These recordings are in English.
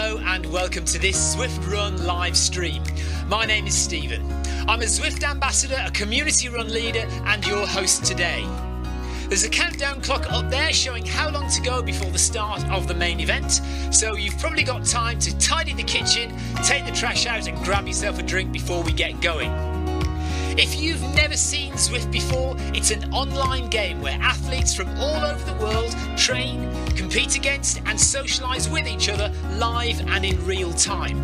Hello and welcome to this Zwift Run live stream. My name is Stephen. I'm a Zwift ambassador, a community run leader and your host today. There's a countdown clock up there showing how long to go before the start of the main event, so you've probably got time to tidy the kitchen, take the trash out and grab yourself a drink before we get going. If you've never seen Zwift before, it's an online game where athletes from all over the world train, compete against and socialise with each other live and in real time.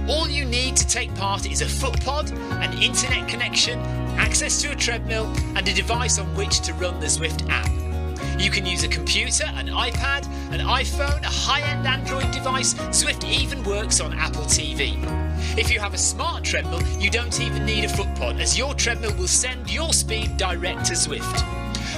All you need to take part is a foot pod, an internet connection, access to a treadmill and a device on which to run the Zwift app. You can use a computer, an iPad, an iPhone, a high-end Android device. Zwift even works on Apple TV. If you have a smart treadmill, you don't even need a foot pod, as your treadmill will send your speed direct to Zwift.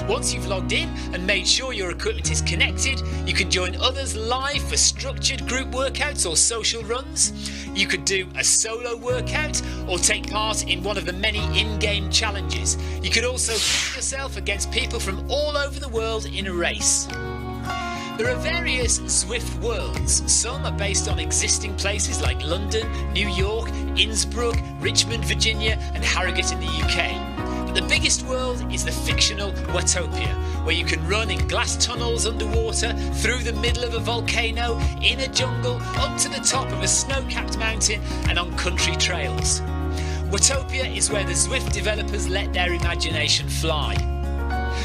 Once you've logged in and made sure your equipment is connected, you can join others live for structured group workouts or social runs. You could do a solo workout or take part in one of the many in-game challenges. You could also pit yourself against people from all over the world in a race. There are various Zwift worlds. Some are based on existing places like London, New York, Innsbruck, Richmond, Virginia and Harrogate in the UK. But the biggest world is the fictional Watopia, where you can run in glass tunnels underwater, through the middle of a volcano, in a jungle, up to the top of a snow-capped mountain and on country trails. Watopia is where the Zwift developers let their imagination fly.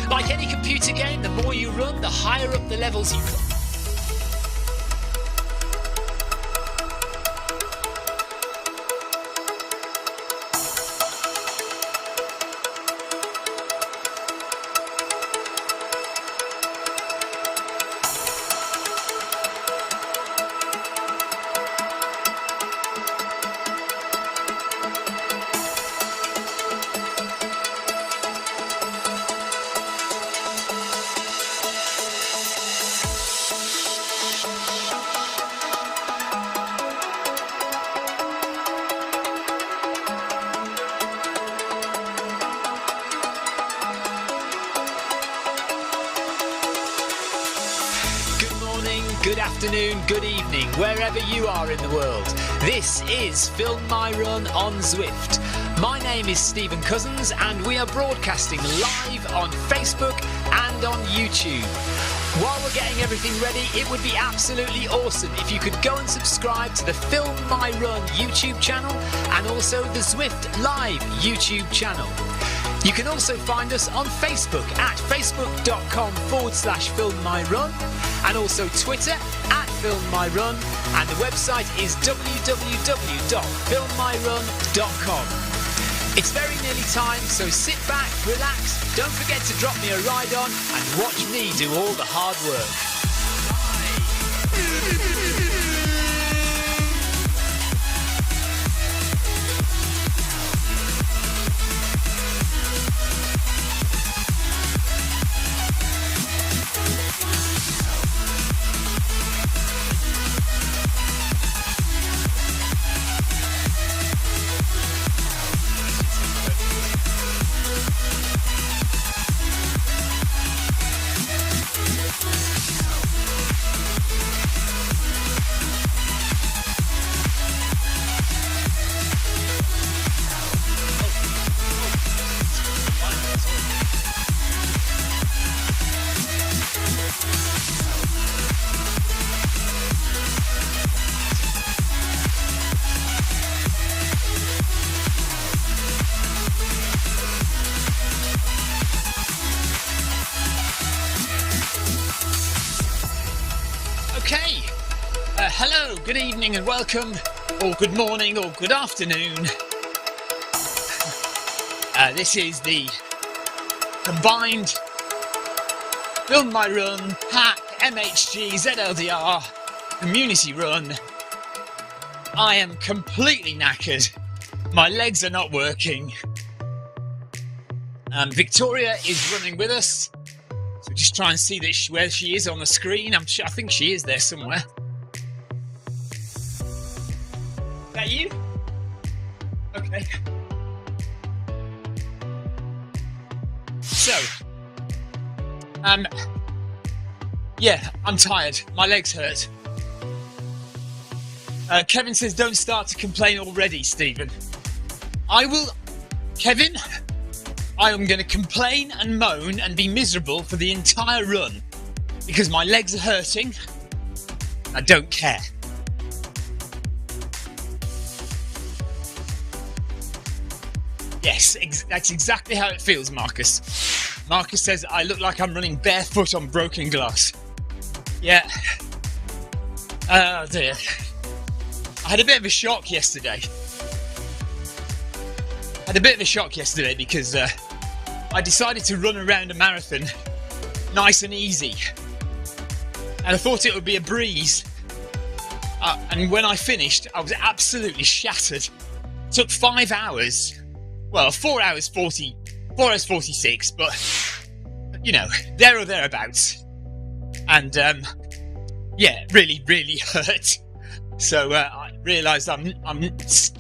Like any computer game, the more you run, the higher up the levels you climb. Good afternoon, good evening, wherever you are in the world. This is Film My Run on Zwift. My name is Stephen Cousins and we are broadcasting live on Facebook and on YouTube. While we're getting everything ready, it would be absolutely awesome if you could go and subscribe to the Film My Run YouTube channel and also the Zwift Live YouTube channel. You can also find us on Facebook at facebook.com/filmmyrun and also Twitter at filmmyrun, and the website is www.filmmyrun.com. It's very nearly time, so sit back, relax, don't forget to drop me a ride on and watch me do all the hard work. Hello, good evening and welcome, or good morning or good afternoon. This is the combined Film My Run, PACK, MHG, ZLDR, community run. I am completely knackered. My legs are not working. Victoria is running with us. So just try and see where she is on the screen. I think she is there somewhere. Is that you? Okay. So, yeah, I'm tired. My legs hurt. Kevin says, don't start to complain already, Stephen. Kevin, I am going to complain and moan and be miserable for the entire run because my legs are hurting. I don't care. Yes, that's exactly how it feels, Marcus. Marcus says, I look like I'm running barefoot on broken glass. Yeah. Oh dear. I had a bit of a shock yesterday. Because I decided to run around a marathon nice and easy. And I thought it would be a breeze. And when I finished, I was absolutely shattered. It took 5 hours. Well, 4 hours 46, but, you know, there or thereabouts. And, yeah, really, really hurt. So I realised I'm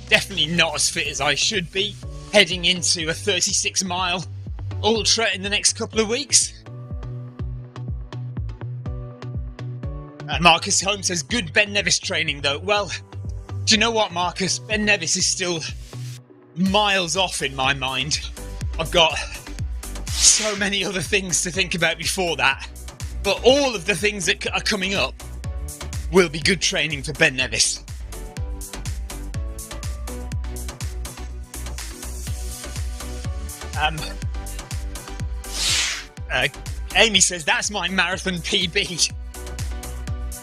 definitely not as fit as I should be heading into a 36-mile ultra in the next couple of weeks. Marcus Holmes says, good Ben Nevis training though. Well, do you know what, Marcus? Ben Nevis is still miles off in my mind. I've got so many other things to think about before that. But all of the things that are coming up will be good training for Ben Nevis. Amy says, that's my marathon PB.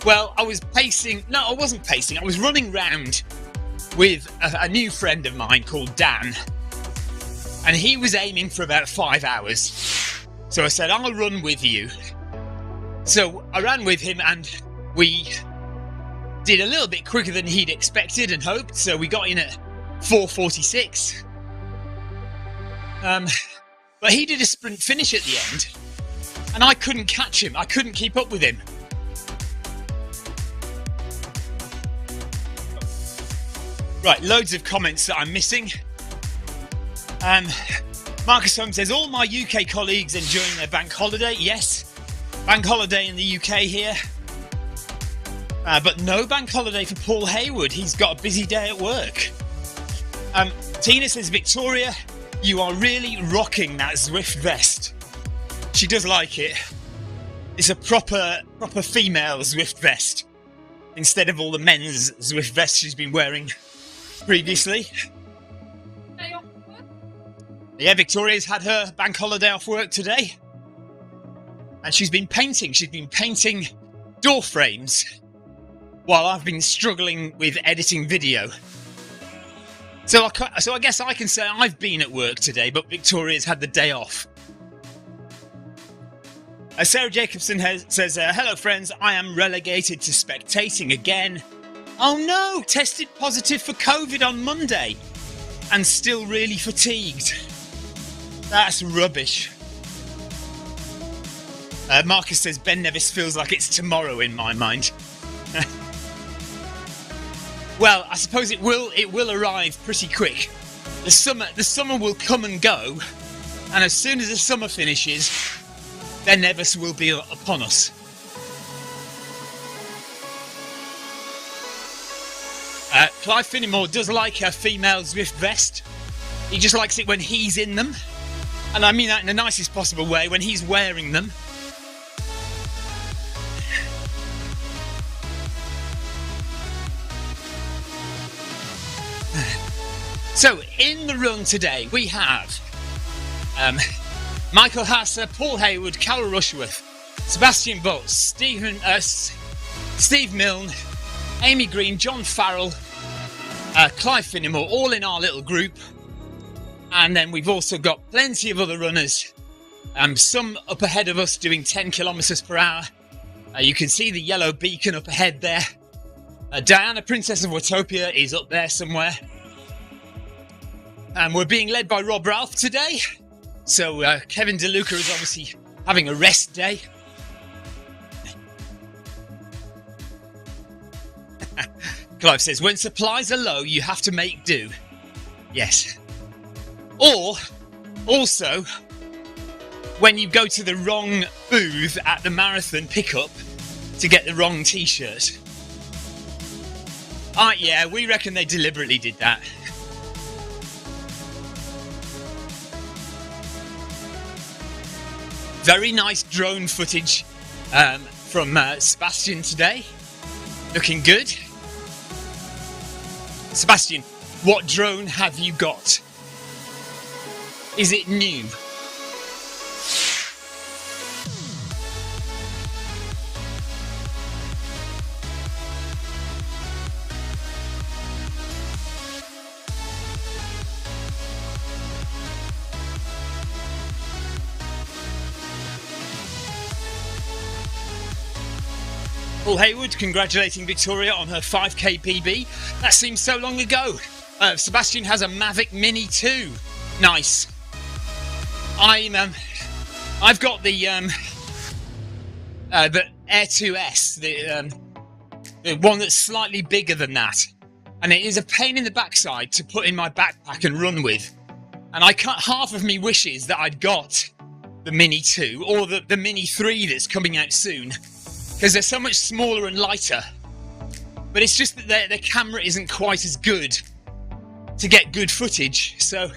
Well, I was pacing. No, I wasn't pacing. I was running round with a new friend of mine called Dan. And he was aiming for about 5 hours. So I said, I'll run with you. So I ran with him and we did a little bit quicker than he'd expected and hoped. So we got in at 4:46. But he did a sprint finish at the end. And I couldn't catch him. I couldn't keep up with him. Right, loads of comments that I'm missing. Marcus Holmes says, all my UK colleagues enjoying their bank holiday. Yes, bank holiday in the UK here. But no bank holiday for Paul Hayward. He's got a busy day at work. Tina says, Victoria, you are really rocking that Zwift vest. She does like it. It's a proper female Zwift vest. Instead of all the men's Zwift vests she's been wearing previously. Yeah, Victoria's had her bank holiday off work today. And she's been painting. She's been painting door frames while I've been struggling with editing video. So I guess I can say I've been at work today, but Victoria's had the day off. Sarah Jacobson says, hello friends, I am relegated to spectating again. Oh no, tested positive for COVID on Monday and still really fatigued. That's rubbish. Marcus says, Ben Nevis feels like it's tomorrow in my mind. Well, I suppose it will arrive pretty quick. The summer will come and go, and as soon as the summer finishes, Ben Nevis will be upon us. Clive Finnemore does like a female Zwift vest. He just likes it when he's in them. And I mean that in the nicest possible way, when he's wearing them. So, in the run today, we have Michael Hasser, Paul Hayward, Carol Rushworth, Sebastian Butts, Steve Milne, Amy Green, John Farrell, Clive Finnemore, all in our little group. And then we've also got plenty of other runners, some up ahead of us doing 10 kilometres per hour. You can see the yellow beacon up ahead there. Diana, Princess of Watopia, is up there somewhere. And we're being led by Rob Ralph today. So Kevin DeLuca is obviously having a rest day. Clive says, when supplies are low, you have to make do. Yes. Or, also, when you go to the wrong booth at the marathon pickup to get the wrong t-shirt. Yeah, we reckon they deliberately did that. Very nice drone footage from Sebastian today. Looking good. Sebastian, what drone have you got? Is it new? Paul Hayward congratulating Victoria on her 5k PB. That seems so long ago. Sebastian has a Mavic Mini 2. Nice. I've got the Air 2S, the one that's slightly bigger than that, and it is a pain in the backside to put in my backpack and run with. And half of me wishes that I'd got the Mini 2 or the Mini 3 that's coming out soon, because they're so much smaller and lighter. But it's just that their camera isn't quite as good to get good footage, so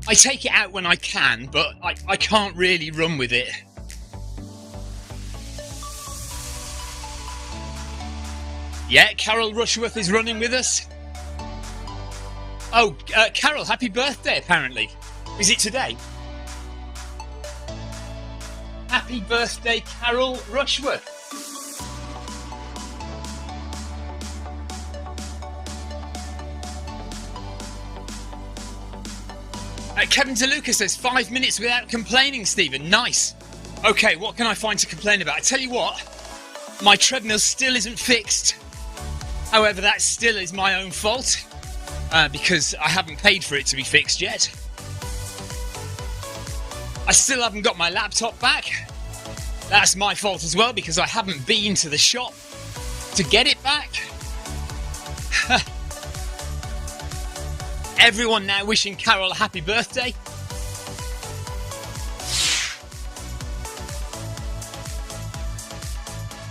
I take it out when I can, but I can't really run with it. Yeah, Carol Rushworth is running with us. Oh, Carol, happy birthday, apparently. Is it today? Happy birthday, Carol Rushworth. Kevin DeLuca says 5 minutes without complaining, Stephen. Nice. Okay, what can I find to complain about? I tell you what, my treadmill still isn't fixed. However, that still is my own fault because I haven't paid for it to be fixed yet. I still haven't got my laptop back. That's my fault as well because I haven't been to the shop to get it back. Everyone now wishing Carol a happy birthday.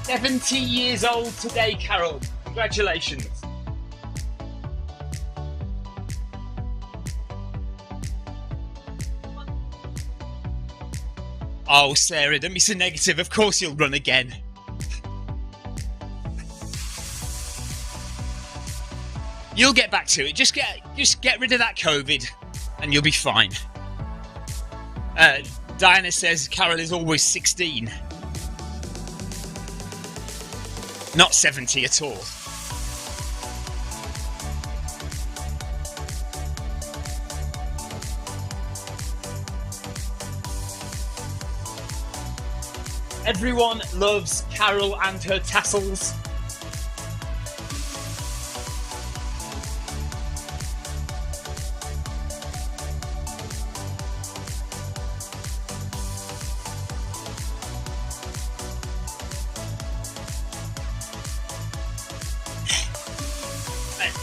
"70 years old today, Carol. Congratulations." Oh, Sarah, don't be so negative. Of course you'll run again. You'll get back to it. Just get rid of that COVID and you'll be fine. Diana says Carol is always 16. Not 70 at all. Everyone loves Carol and her tassels.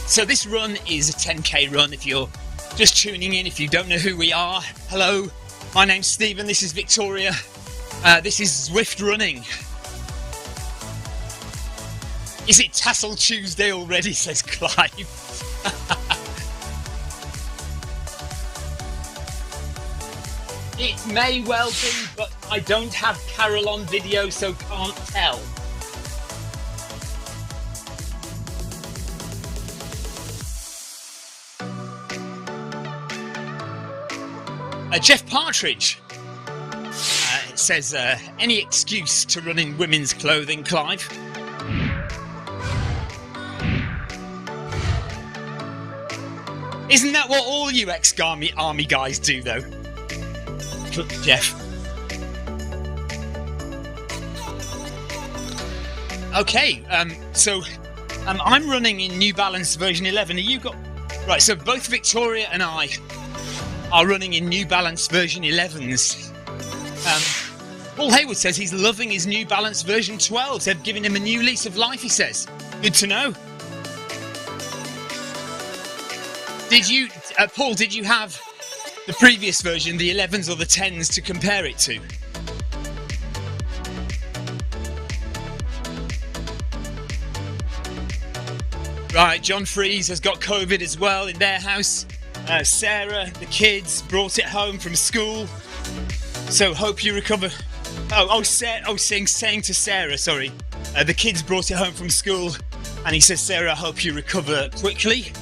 So this run is a 10k run. If you're just tuning in, if you don't know who we are, hello, my name's Stephen, this is Victoria, this is Zwift Running. Is it Tassel Tuesday already, says Clive. It may well be, but I don't have Carol on video, so can't tell. Jeff Partridge says, any excuse to run in women's clothing, Clive? Isn't that what all you ex-army guys do, though? Jeff. Okay, so I'm running in New Balance version 11. Are you got... Right, so both Victoria and I are running in New Balance version 11s. Paul Hayward says he's loving his New Balance version 12s. They've given him a new lease of life, he says. Good to know. Did you, Paul, did you have the previous version, the 11s or the 10s, to compare it to? Right, John Freeze has got COVID as well in their house. Sarah, the kids, brought it home from school. So hope you recover. Saying to Sarah, sorry. The kids brought it home from school, and he says, Sarah, I hope you recover quickly.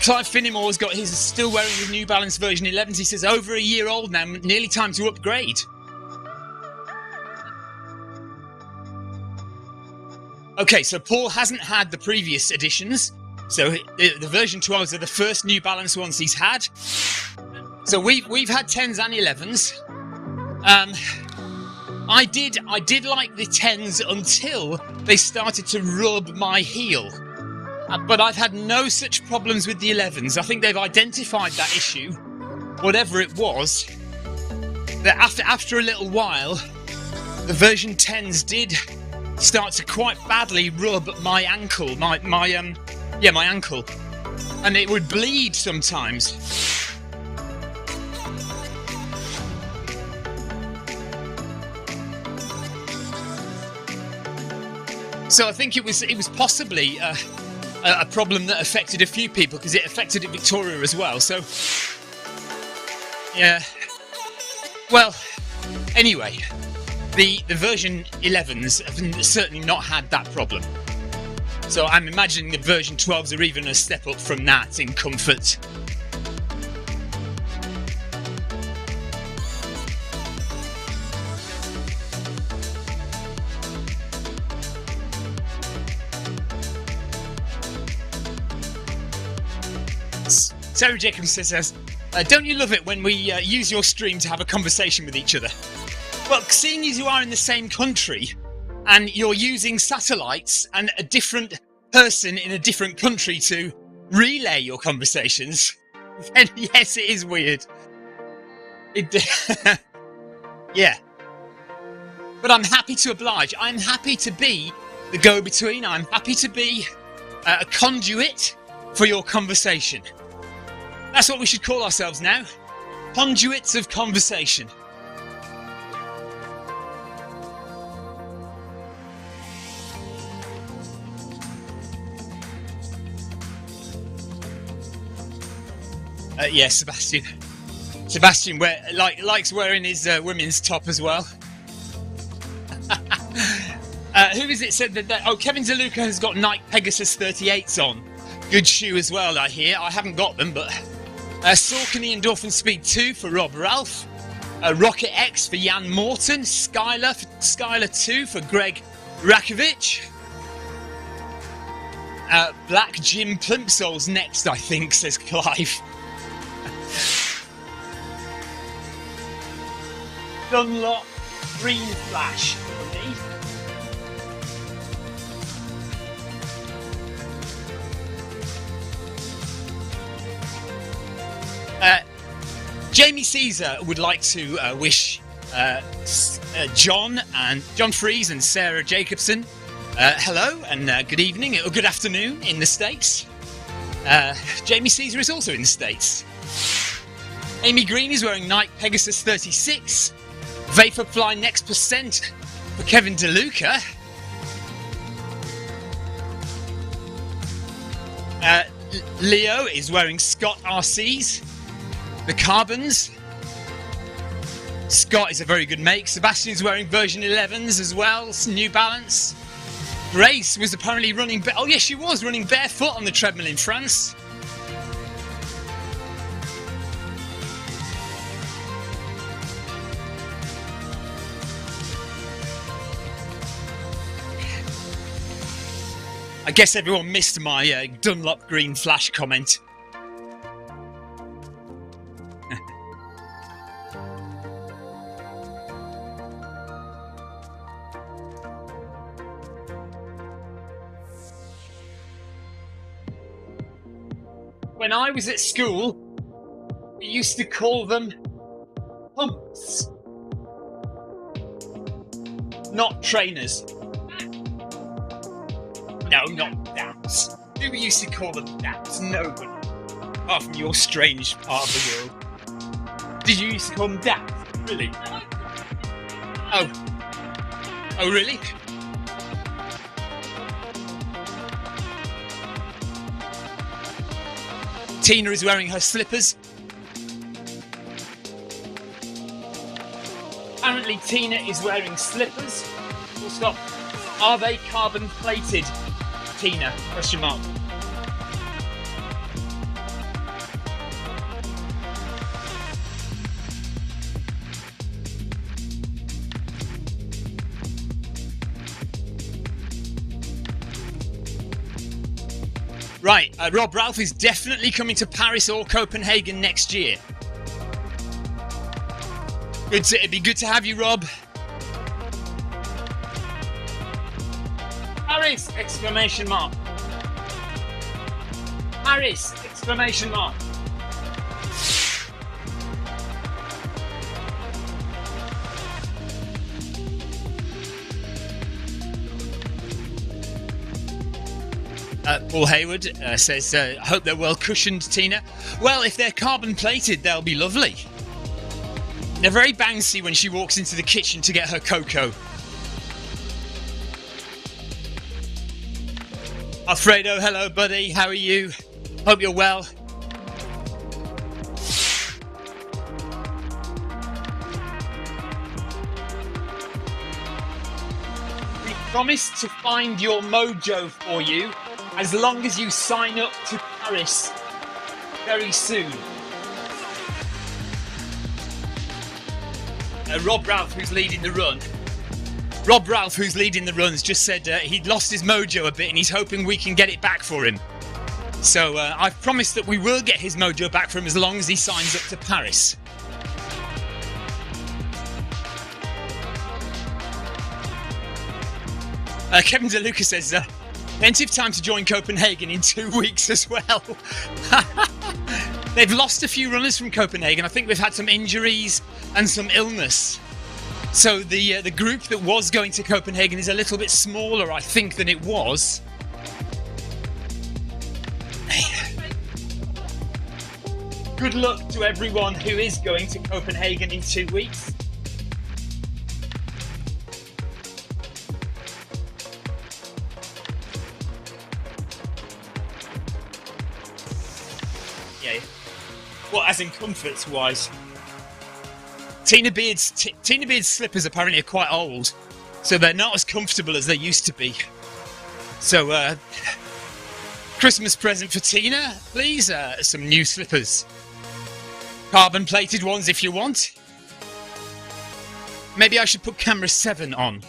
Clive Finnemore's got his still wearing his New Balance version 11s. He says, over a year old now, nearly time to upgrade. Okay, so Paul hasn't had the previous editions. So the version 12s are the first New Balance ones he's had. So we've had 10s and 11s. I did like the 10s until they started to rub my heel. But I've had no such problems with the 11s. I think they've identified that issue, whatever it was. That after a little while, the version 10s did start to quite badly rub my ankle, my ankle, and it would bleed sometimes. So I think it was possibly a problem that affected a few people, because it affected Victoria as well. So yeah. Well, anyway, the version 11s have certainly not had that problem. So I'm imagining the version 12s are even a step up from that in comfort. Sarah Jacobson says, don't you love it when we use your stream to have a conversation with each other? Well, seeing as you are in the same country and you're using satellites and a different person in a different country to relay your conversations, then yes, it is weird. Yeah. But I'm happy to oblige. I'm happy to be the go-between. I'm happy to be a conduit for your conversation. That's what we should call ourselves now. Conduits of conversation. Yeah, Sebastian. Sebastian likes wearing his women's top as well. Who is it said that? Oh, Kevin DeLuca has got Nike Pegasus 38s on. Good shoe as well, I hear. I haven't got them, but... Saucony Endorphin Speed 2 for Rob Ralph. Rocket X for Jan Morton. Skylar 2 for Greg Rakovic. Black Jim Plimsoll's next, I think, says Clive. Dunlop Green Flash for me. Jamie Caesar would like to wish John Freeze and Sarah Jacobson hello and good evening or good afternoon in the States. Jamie Caesar is also in the States. Amy Green is wearing Nike Pegasus 36. Vaporfly Next Percent for Kevin DeLuca. Leo is wearing Scott RCs. The Carbons. Scott is a very good make. Sebastian's wearing version 11s as well. New Balance. Grace was apparently running... Oh, yes, she was running barefoot on the treadmill in France. I guess everyone missed my Dunlop Green Flash comment. When I was at school, we used to call them pumps, not trainers. No, not daps. Who used to call them daps? Nobody. Apart from your strange part of the world. Did you used to call them daps? Really? Oh. Oh, really? Tina is wearing her slippers. Apparently Tina is wearing slippers. Full stop. Are they carbon plated, Tina? Question mark. Right, Rob Ralph is definitely coming to Paris or Copenhagen next year. It'd be good to have you, Rob. Paris! Exclamation mark. Paris! Exclamation mark. Paul Hayward says, I hope they're well cushioned, Tina. Well, if they're carbon plated, they'll be lovely. They're very bouncy when she walks into the kitchen to get her cocoa. Alfredo, hello buddy, how are you? Hope you're well. We promise to find your mojo for you as long as you sign up to Paris very soon. Rob Ralph, who's leading the run, has just said he'd lost his mojo a bit and he's hoping we can get it back for him. So I've promised that we will get his mojo back for him as long as he signs up to Paris. Kevin DeLuca says, plenty of time to join Copenhagen in 2 weeks as well. They've lost a few runners from Copenhagen. I think we've had some injuries and some illness. So the group that was going to Copenhagen is a little bit smaller, I think, than it was. Good luck to everyone who is going to Copenhagen in 2 weeks. Yeah. Well, as in comforts-wise. Tina Beard's slippers apparently are quite old, so they're not as comfortable as they used to be. So, Christmas present for Tina, please. Some new slippers. Carbon-plated ones if you want. Maybe I should put camera 7 on.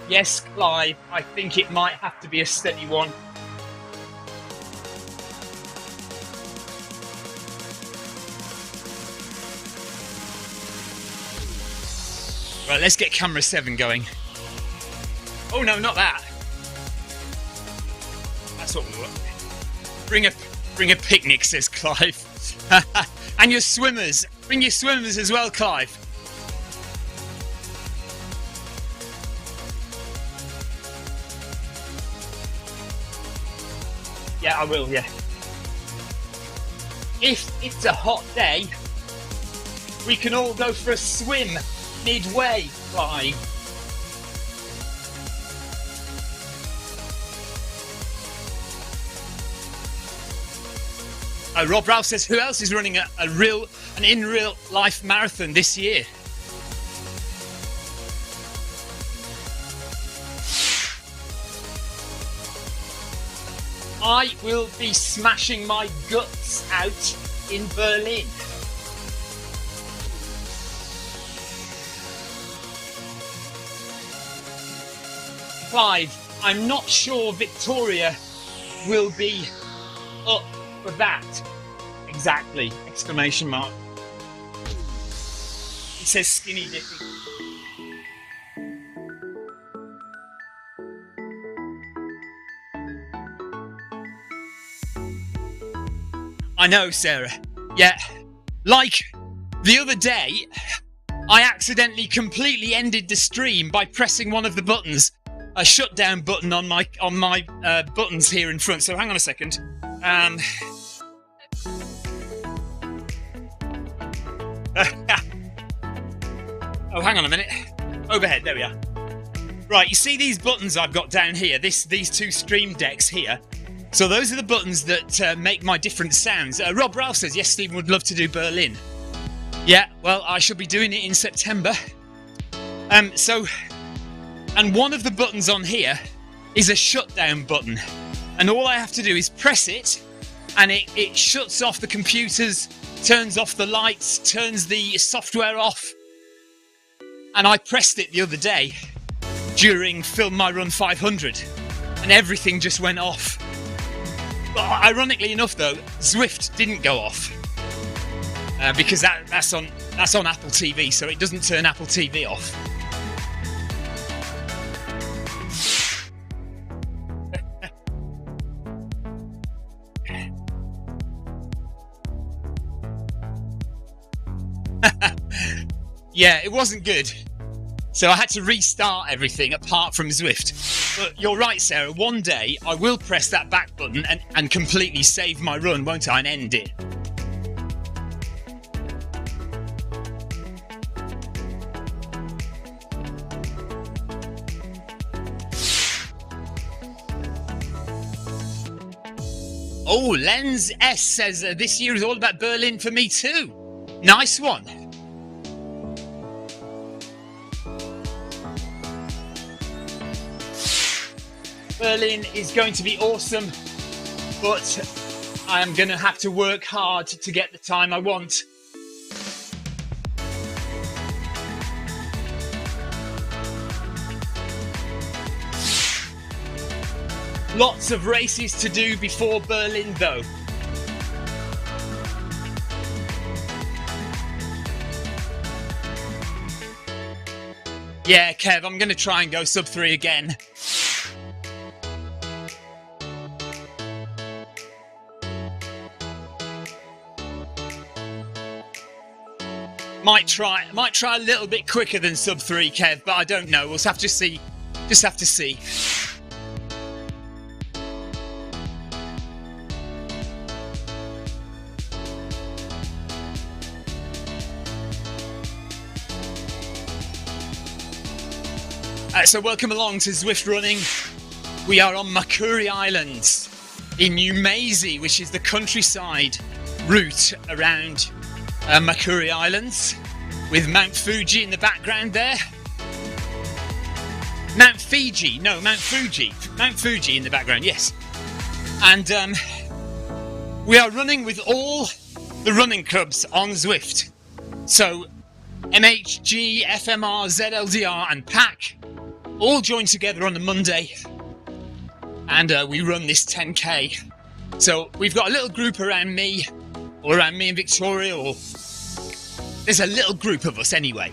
Yes, Clive, I think it might have to be a steady one. Right, let's get camera 7 going. Oh no, not that. That's what we want. Bring a picnic, says Clive. And your swimmers. Bring your swimmers as well, Clive. Yeah, I will, yeah. If it's a hot day, we can all go for a swim midway, Clive. Rob Ralph says, who else is running an in real life marathon this year? I will be smashing my guts out in Berlin. Clive, I'm not sure Victoria will be up for that. Exactly! Exclamation mark. It says skinny dipping. I know, Sarah. Yeah, like the other day, I accidentally completely ended the stream by pressing one of the buttons, a shutdown button on my buttons here in front. So hang on a second. Oh, hang on a minute. overhead, there we are. Right, you see these buttons I've got down here, these two stream decks here? So those are the buttons that make my different sounds. Rob Ralph says, yes, Stephen would love to do Berlin. Yeah, well, I shall be doing it in September. And one of the buttons on here is a shutdown button. And all I have to do is press it, and it shuts off the computers, turns off the lights, turns the software off. And I pressed it the other day during Film My Run 500, and everything just went off. But ironically enough, though, Zwift didn't go off because that's on Apple TV, so it doesn't turn Apple TV off. Yeah, it wasn't good. So I had to restart everything apart from Zwift. But you're right, Sarah, one day I will press that back button and completely save my run, won't I, and end it. Oh, Lens S says this year is all about Berlin for me too. Nice one. Berlin is going to be awesome, but I am going to have to work hard to get the time I want. Lots of races to do before Berlin, though. Yeah, Kev, I'm going to try and go sub 3 again. Might try a little bit quicker than sub 3, Kev, but I don't know. We'll have to see. Just have to see. So welcome along to Zwift Running. We are on Makuri Islands in Yumezi, which is the countryside route around Makuri Islands, with Mount Fuji in the background there. Mount Fuji in the background, yes. And we are running with all the running clubs on Zwift. So MHG, FMR, ZLDR and PACK all join together on a Monday, and we run this 10k. So we've got a little group around me, or around me and Victoria, or there's a little group of us anyway,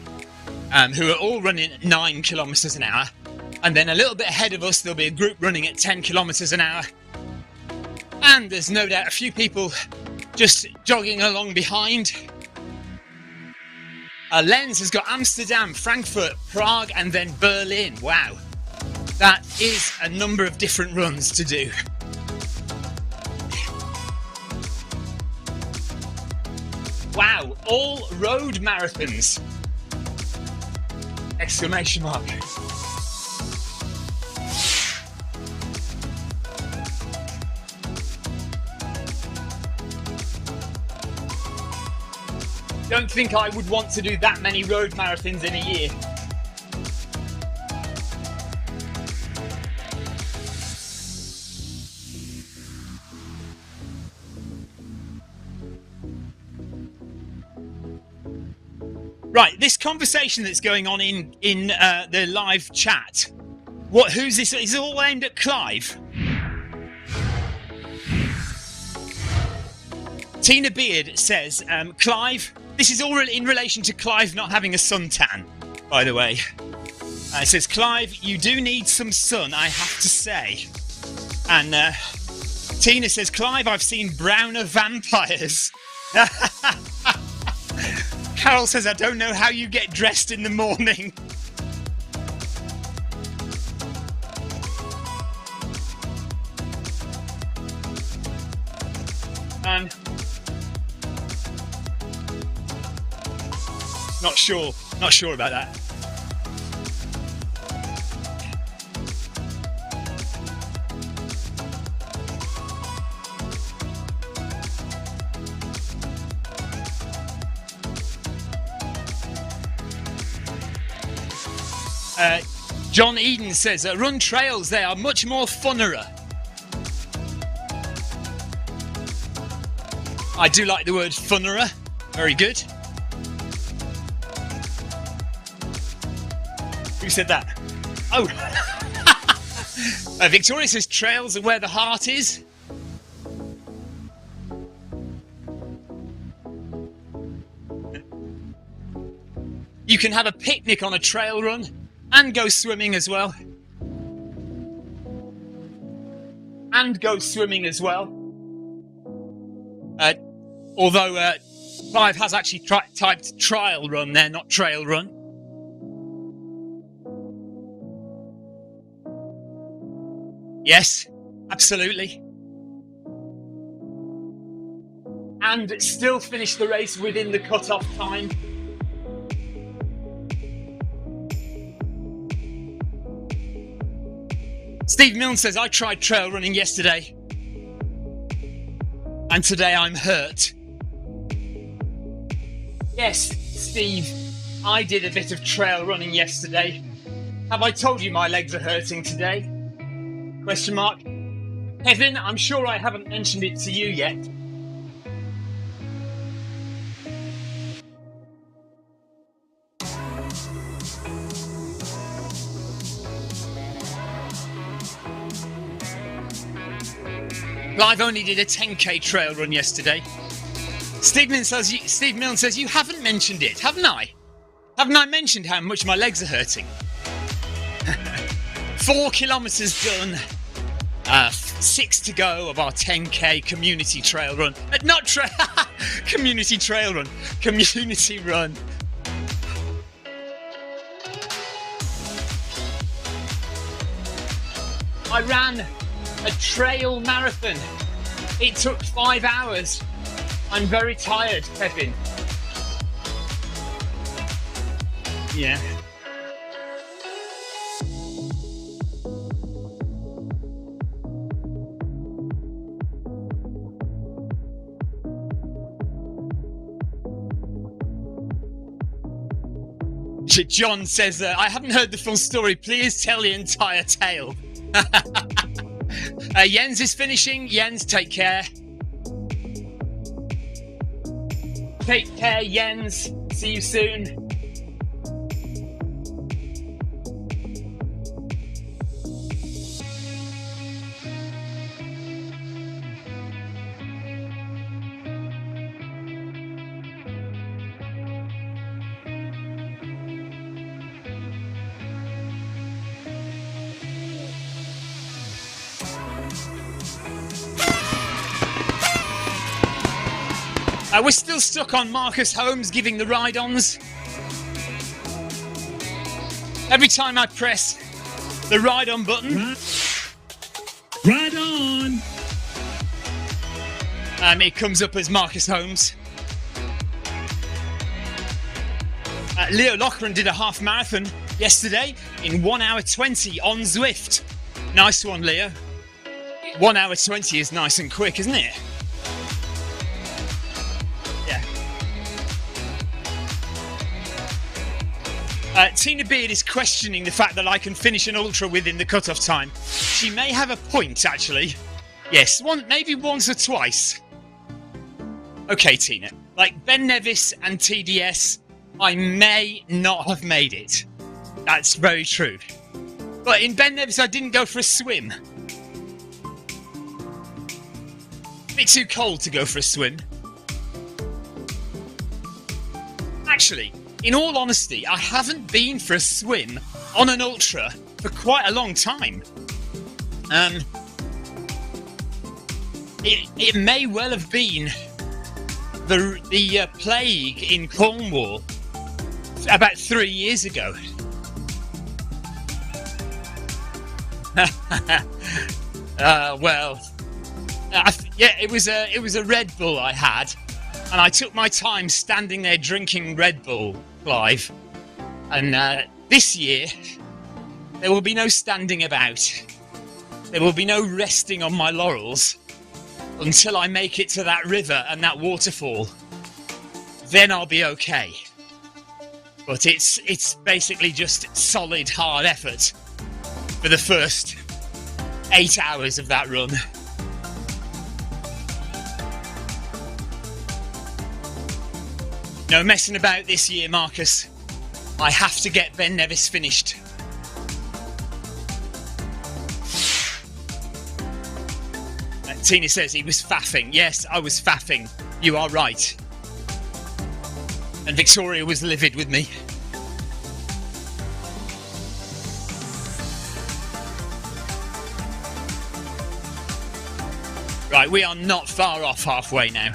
who are all running at 9 kilometres an hour. And then a little bit ahead of us, there'll be a group running at 10 kilometres an hour. And there's no doubt a few people just jogging along behind. Lens has got Amsterdam, Frankfurt, Prague, and then Berlin. Wow. That is a number of different runs to do. Wow, all road marathons! Exclamation mark. Don't think I would want to do that many road marathons in a year. Right, this conversation that's going on in the live chat. Who's this? Is it all aimed at Clive? Tina Beard says, Clive. This is all in relation to Clive not having a suntan, by the way. It says, Clive, you do need some sun, I have to say. And Tina says, Clive, I've seen browner vampires. Carol says, I don't know how you get dressed in the morning. Not sure about that. John Eden says, run trails, they are much more funnerer. I do like the word funnerer. Very good. Who said that? Oh! Victoria says trails are where the heart is. You can have a picnic on a trail run and go swimming as well. Although Clive has actually typed trial run there, not trail run. Yes, absolutely. And still finish the race within the cut-off time. Steve Milne says, I tried trail running yesterday. And today I'm hurt. Yes, Steve, I did a bit of trail running yesterday. Have I told you my legs are hurting today? Question mark. Kevin, I'm sure I haven't mentioned it to you yet. Clive only did a 10k trail run yesterday. Steve Milne says, you haven't mentioned it, haven't I? Haven't I mentioned how much my legs are hurting? 4 kilometres done. 6 to go of our 10k community trail run. Community trail run. Community run. I ran a trail marathon. It took 5 hours. I'm very tired, Kevin. Yeah. John says, I haven't heard the full story. Please tell the entire tale. Jens is finishing. Jens, take care. Take care, Jens. See you soon. We're still stuck on Marcus Holmes giving the ride-ons. Every time I press the ride-on button, Ride on! It comes up as Marcus Holmes. Leo Loughran did a half marathon yesterday in 1 hour 20 on Zwift. Nice one, Leo. 1 hour 20 is nice and quick, isn't it? Tina Beard is questioning the fact that I can finish an ultra within the cut-off time. She may have a point, actually. Yes, maybe once or twice. Okay, Tina. Like Ben Nevis and TDS, I may not have made it. That's very true. But in Ben Nevis, I didn't go for a swim. A bit too cold to go for a swim. Actually, in all honesty, I haven't been for a swim on an ultra for quite a long time. It may well have been the plague in Cornwall about 3 years ago. It was a Red Bull I had. And I took my time standing there drinking Red Bull, Clive. And this year, there will be no standing about. There will be no resting on my laurels until I make it to that river and that waterfall. Then I'll be okay. but it's basically just solid hard effort for the first 8 hours of that run. No messing about this year, Marcus. I have to get Ben Nevis finished. Tina says he was faffing. Yes, I was faffing. You are right. And Victoria was livid with me. Right, we are not far off halfway now.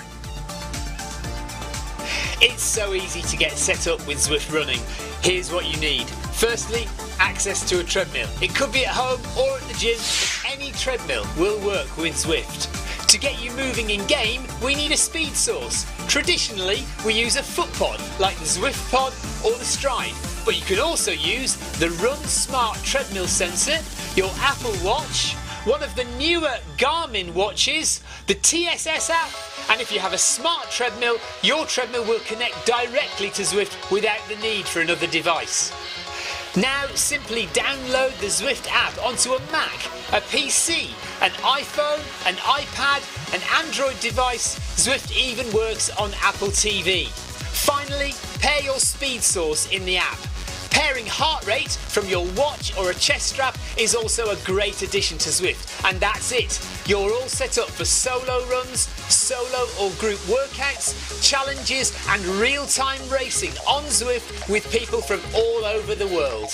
It's so easy to get set up with Zwift Running. Here's what you need. Firstly, access to a treadmill. It could be at home or at the gym, but any treadmill will work with Zwift. To get you moving in game, we need a speed source. Traditionally, we use a foot pod like the Zwift Pod or the Stride, but you can also use the Run Smart treadmill sensor, your Apple Watch, one of the newer Garmin watches, the TSS app, and if you have a smart treadmill, your treadmill will connect directly to Zwift without the need for another device. Now simply download the Zwift app onto a Mac, a PC, an iPhone, an iPad, an Android device. Zwift even works on Apple TV. Finally, pair your speed source in the app. Pairing heart rate from your watch or a chest strap is also a great addition to Zwift. And that's it. You're all set up for solo runs, solo or group workouts, challenges and real-time racing on Zwift with people from all over the world.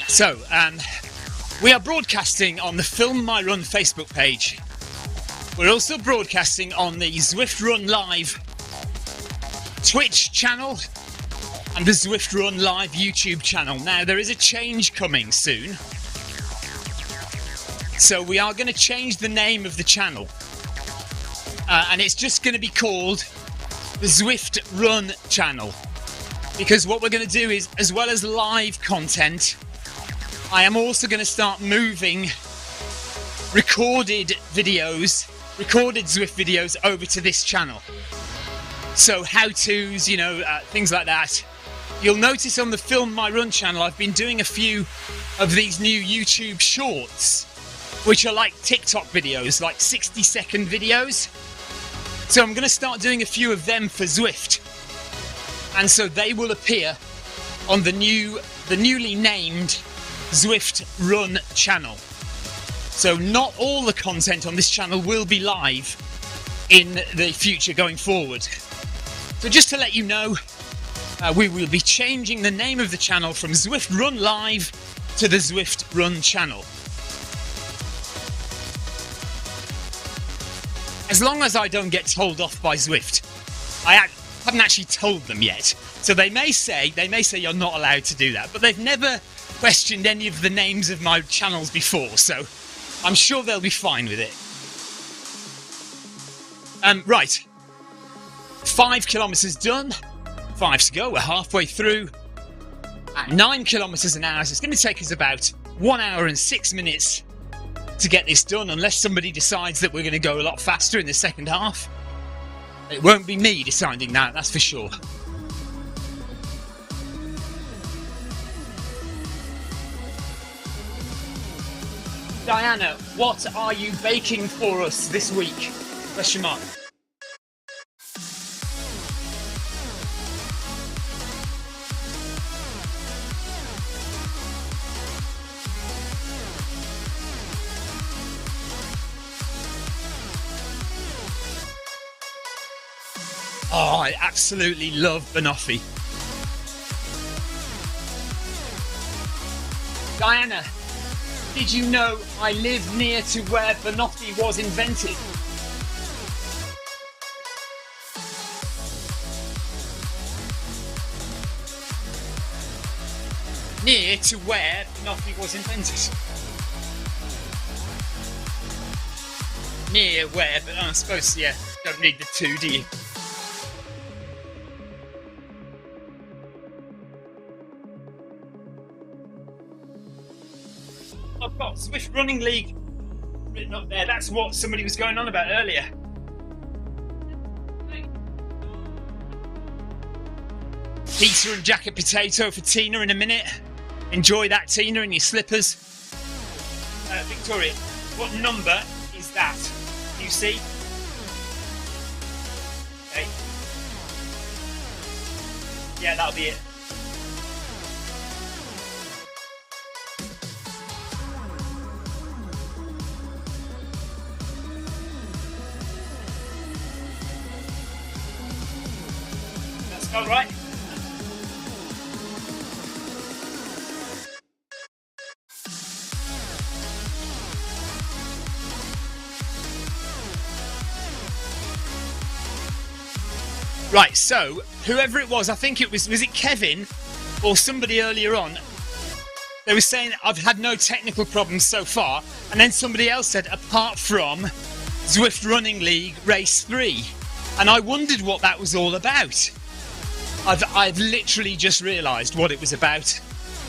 So, we are broadcasting on the Film My Run Facebook page. We're also broadcasting on the Zwift Run Live Twitch channel and the Zwift Run Live YouTube channel. Now, there is a change coming soon. So we are going to change the name of the channel. And it's just going to be called the Zwift Run channel. Because what we're going to do is, as well as live content, I am also going to start moving recorded videos, recorded Zwift videos over to this channel. So how-tos, things like that. You'll notice on the Film My Run channel, I've been doing a few of these new YouTube shorts, which are like TikTok videos, like 60-second videos. So I'm going to start doing a few of them for Zwift. And so they will appear on the newly named Zwift Run channel. So not all the content on this channel will be live in the future going forward. So just to let you know, we will be changing the name of the channel from Zwift Run Live to the Zwift Run channel. As long as I don't get told off by Zwift. I haven't actually told them yet. So they may say you're not allowed to do that, but they've never questioned any of the names of my channels before, so I'm sure they'll be fine with it. Right. 5 kilometres done. 5 to go. We're halfway through. At 9 kilometres an hour. So it's going to take us about 1 hour and 6 minutes to get this done, unless somebody decides that we're going to go a lot faster in the second half. It won't be me deciding that, that's for sure. Diana, what are you baking for us this week? Question mark. Oh, I absolutely love banoffee. Diana, did you know I live near to where banoffee was invented? Near to where banoffee was invented. Near where, but I suppose, yeah, don't need the two, do you? I've got Zwift Running League written up there. That's what somebody was going on about earlier. Pizza and jacket potato for Tina in a minute. Enjoy that, Tina, in your slippers. Victoria, what number is that? Do you see? Okay. Yeah, that'll be it. That's all right. Right, so whoever it was, I think it was it Kevin or somebody earlier on, they were saying I've had no technical problems so far, and then somebody else said apart from Zwift Running League Race 3, and I wondered what that was all about. I've literally just realised what it was about.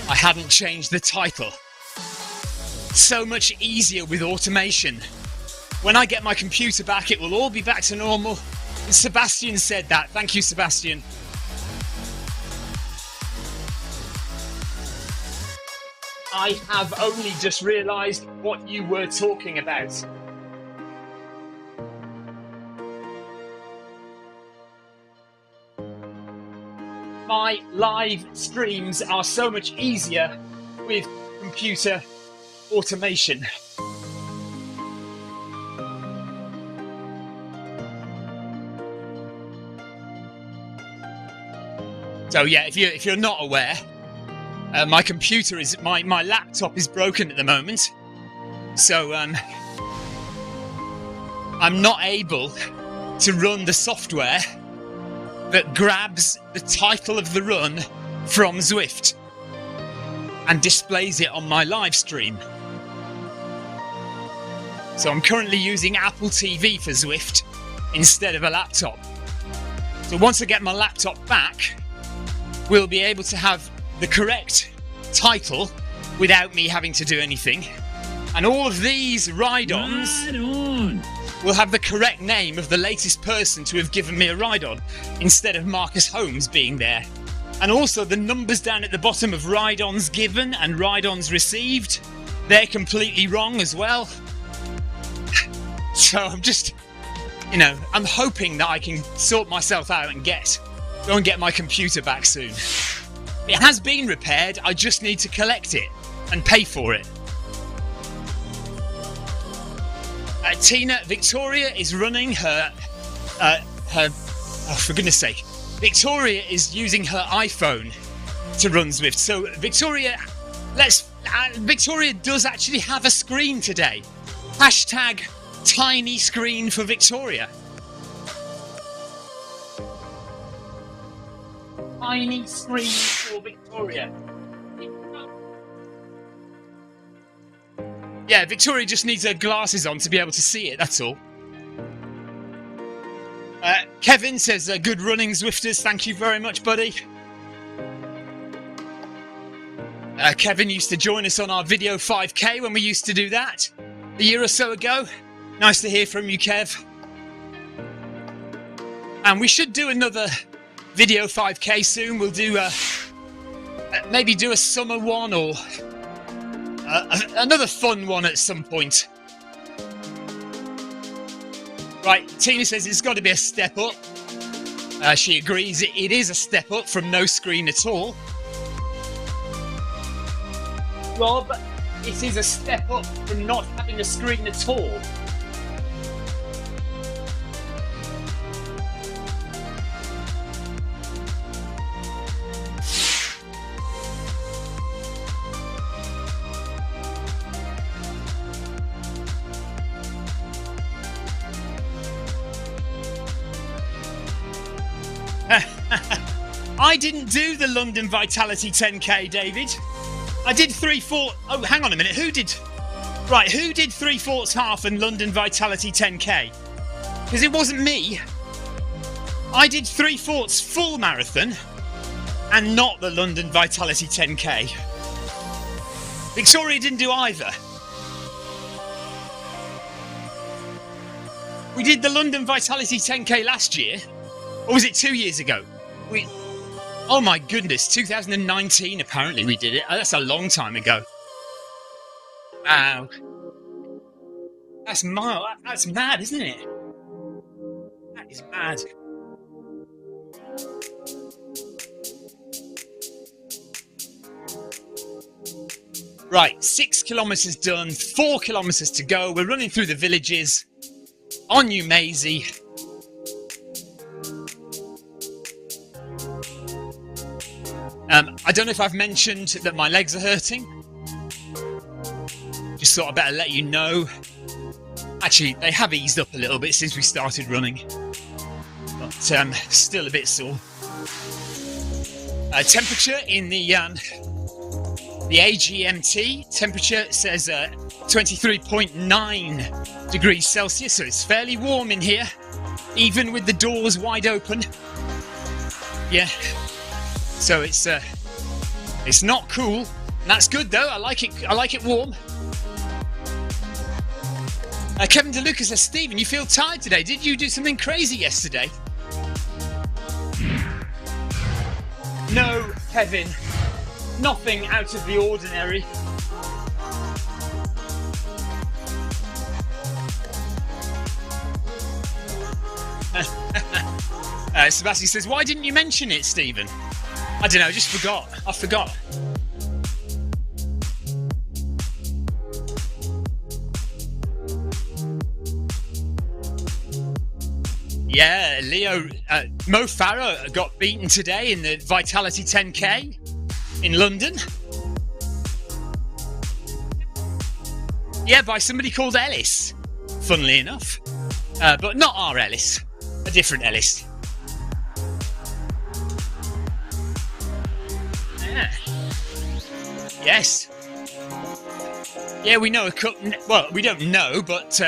I hadn't changed the title. So much easier with automation. When I get my computer back, it will all be back to normal. Sebastian said that. Thank you, Sebastian. I have only just realised what you were talking about. My live streams are so much easier with computer automation. So yeah, if you're not aware, my computer is my laptop is broken at the moment, so I'm not able to run the software that grabs the title of the run from Zwift and displays it on my live stream. So I'm currently using Apple TV for Zwift instead of a laptop. So once I get my laptop back, we'll be able to have the correct title without me having to do anything. And all of these ride-ons will have the correct name of the latest person to have given me a ride-on, instead of Marcus Holmes being there. And also the numbers down at the bottom of ride-ons given and ride-ons received, they're completely wrong as well. So I'm just, I'm hoping that I can sort myself out and go and get my computer back soon. It has been repaired, I just need to collect it and pay for it. Tina, Victoria is running her for goodness sake, Victoria is using her iPhone to run Zwift. So Victoria, Victoria does actually have a screen today. Hashtag tiny screen for Victoria. Tiny screen for Victoria. Yeah, Victoria just needs her glasses on to be able to see it, that's all. Kevin says, good running, Zwifters. Thank you very much, buddy. Kevin used to join us on our video 5K when we used to do that a year or so ago. Nice to hear from you, Kev. And we should do another video 5K soon. We'll do maybe do a summer one or another fun one at some point. Right, Tina says it's got to be a step up. She agrees it is a step up from no screen at all. Rob, it is a step up from not having a screen at all. I didn't do the London Vitality 10K, David. I did 3/4. Oh, hang on a minute. Who did? Right, who did 3/4 half and London Vitality 10K? Because it wasn't me. I did 3/4 full marathon and not the London Vitality 10K. Victoria didn't do either. We did the London Vitality 10K last year. Or was it 2 years ago? Oh my goodness, 2019 apparently we did it. That's a long time ago. Wow. That's mad, isn't it? That is mad. Right, 6 kilometres done, 4 kilometres to go. We're running through the villages on Yumezi. I don't know if I've mentioned that my legs are hurting. Just thought I'd better let you know. Actually, they have eased up a little bit since we started running. But still a bit sore. Temperature in the AGMT temperature says 23.9 degrees Celsius, so it's fairly warm in here, even with the doors wide open. Yeah, so it's not cool. That's good though. I like it warm. Kevin DeLuca says, Stephen, you feel tired today? Did you do something crazy yesterday? No, Kevin. Nothing out of the ordinary. Sebastian says, why didn't you mention it, Stephen? I don't know, I just forgot. I forgot. Yeah, Leo, Mo Farah got beaten today in the Vitality 10K in London. Yeah, by somebody called Ellis, funnily enough. But not our Ellis, a different Ellis. Yeah. Yes. Yeah, we know a couple. Well, we don't know, but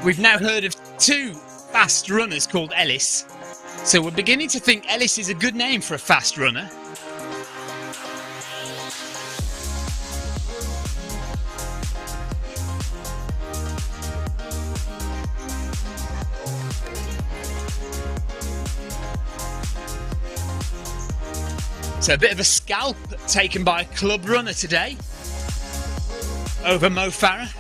we've now heard of 2 fast runners called Ellis. So we're beginning to think Ellis is a good name for a fast runner. So a bit of a scalp taken by a club runner today over Mo Farah.